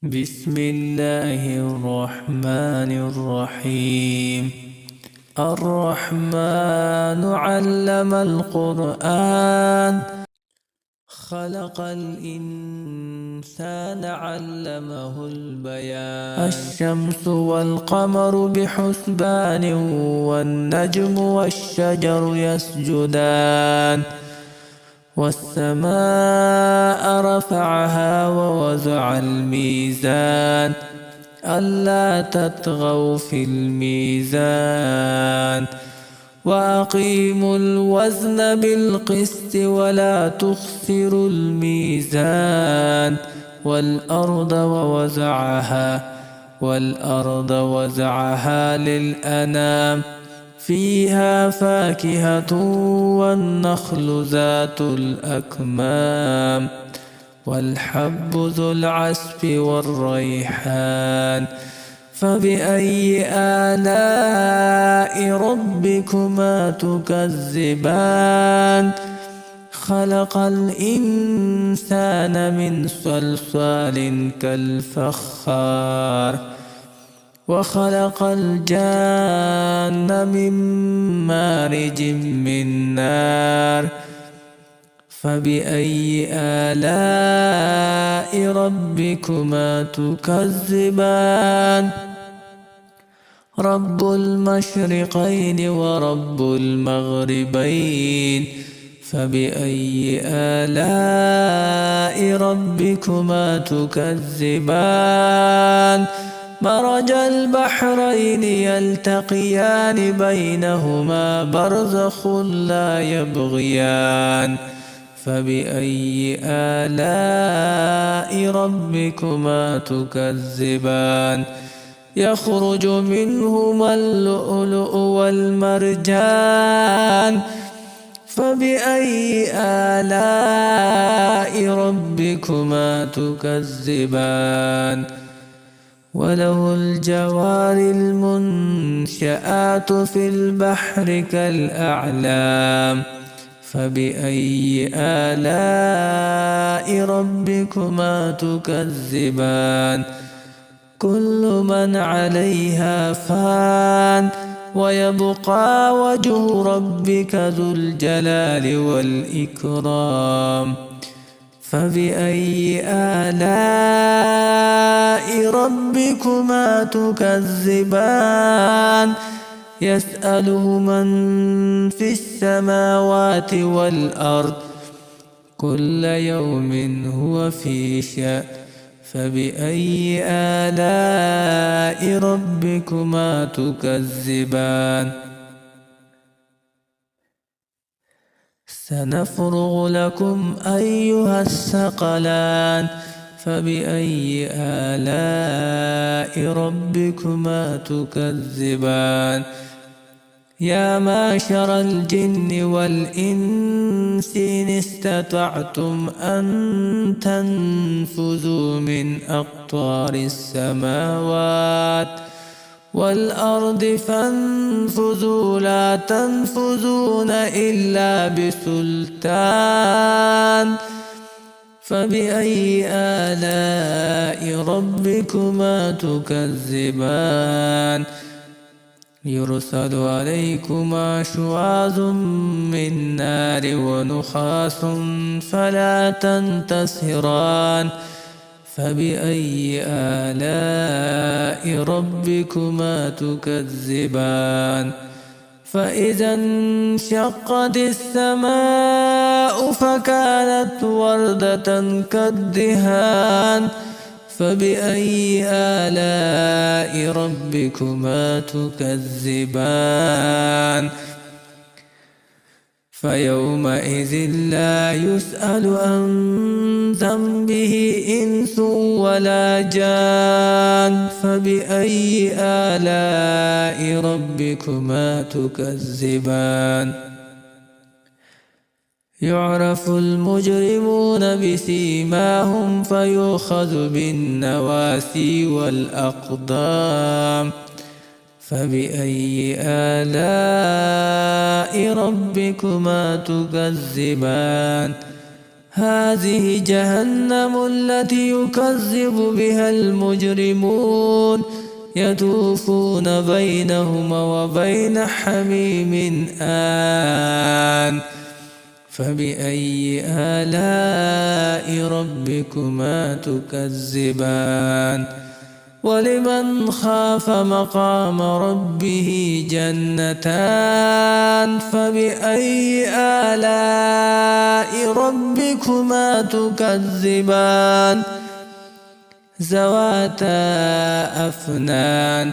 بسم الله الرحمن الرحيم. الرحمن علم القرآن، خلق الإنسان علمه البيان. الشمس والقمر بحسبان، والنجم والشجر يسجدان. والسماء رفعها ووضع الميزان، ألا تطغوا في الميزان. وأقيموا الوزن بالقسط ولا تخسروا الميزان. والأرض وزعها للأنام، فيها فاكهة والنخل ذات الأكمام، والحب ذو العصف والريحان. فبأي آلاء ربكما تكذبان؟ خلق الإنسان من صلصال كالفخار، وخلق الجان من مارج من نار. فبأي آلاء ربكما تكذبان؟ رب المشرقين ورب المغربين، فبأي آلاء ربكما تكذبان؟ مرج البحرين يلتقيان، بينهما برزخ لا يبغيان. فبأي آلاء ربكما تكذبان؟ يخرج منهما اللؤلؤ والمرجان. فبأي آلاء ربكما تكذبان؟ وله الجوار المنشآت في البحر كالأعلام. فبأي آلاء ربكما تكذبان؟ كل من عليها فان، ويبقى وجه ربك ذو الجلال والإكرام. فبأي آلاء ربكما تكذبان؟ يسأله من في السماوات والأرض، كل يوم هو في شأن. فبأي آلاء ربكما تكذبان؟ سنفرغ لكم أيها الثقلان. فبأي آلاء ربكما تكذبان؟ يا معشر الجن والإنس إن استطعتم أن تنفذوا من أقطار السماوات والأرض فانفذوا، لا تنفذون إلا بسلطان. فبأي آلاء ربكما تكذبان؟ يرسل عليكما شواظ من نار ونحاس فلا تنتصران. فبأي آلاء ربكما تكذبان؟ فإذا انشقت السماء فكانت وردة كالدهان. فبأي آلاء ربكما تكذبان؟ فيومئذ لا يسأل عن ذنبه إنس ولا جان. فبأي آلاء ربكما تكذبان؟ يعرف المجرمون بسيماهم فيؤخذ بالنواسي والأقدام. فبأي آلاء ربكما تكذبان؟ هذه جهنم التي يكذب بها المجرمون يطوفون بينهما وبين حميم آن فبأي آلاء ربكما تكذبان ولمن خاف مقام ربه جنتان فبأي آلاء ربكما تكذبان ذواتا أفنان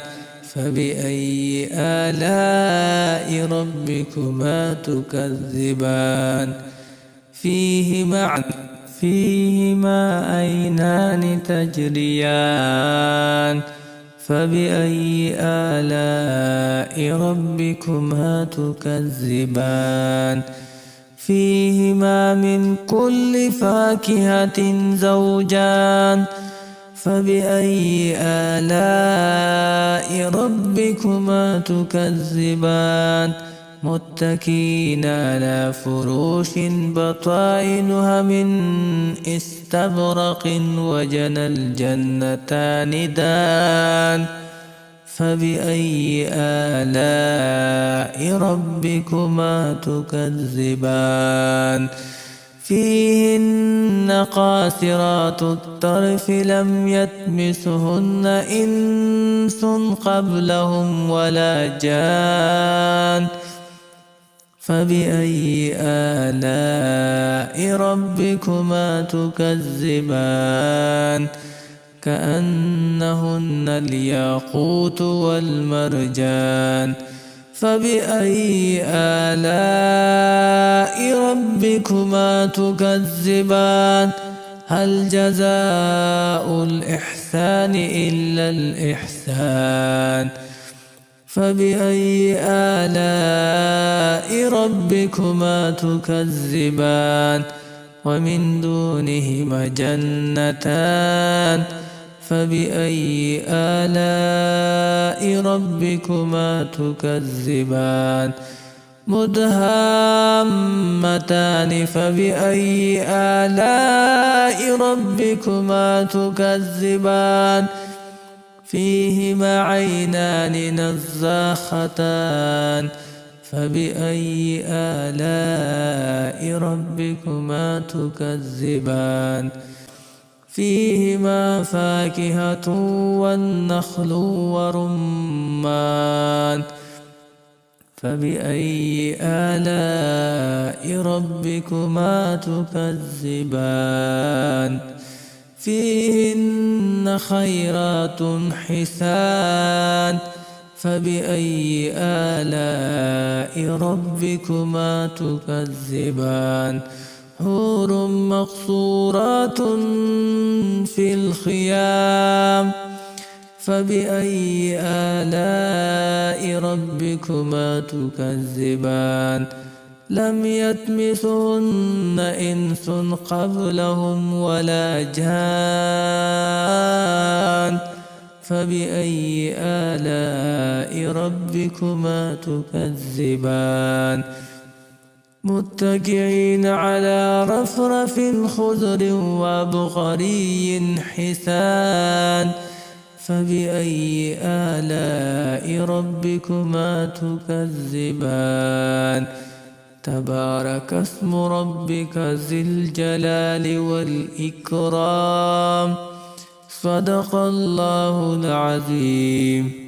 فبأي آلاء ربكما تكذبان فيهما عينان تجريان فبأي آلاء ربكما تكذبان فيهما من كل فاكهة زوجان فبأي آلاء ربكما تكذبان متكئين على فروش بطائنها من استبرق وجنى الجنتان دان فبأي آلاء ربكما تكذبان فيهن قاصرات الطرف لم يطمثهن إنس قبلهم ولا جان فبأي آلاء ربكما تكذبان كأنهن الياقوت والمرجان فبأي آلاء ربكما تكذبان هل جزاء الإحسان إلا الإحسان فبأي آلاء ربكما تكذبان ومن دونهما جنتان فبأي آلاء ربكما تكذبان مدهامتان فبأي آلاء ربكما تكذبان فيهما عينان نضاختان فبأي آلاء ربكما تكذبان فيهما فاكهة والنخل ورمان فبأي آلاء ربكما تكذبان فيهن خيرات حسان فبأي آلاء ربكما تكذبان حور مقصورات في الخيام فبأي آلاء ربكما تكذبان لم يطمثهن إنس قبلهم ولا جان فبأي آلاء ربكما تكذبان متكئين على رفرف خضر وعبقري حسان فبأي آلاء ربكما تكذبان تبارك اسم ربك ذي الجلال والإكرام صدق الله العظيم.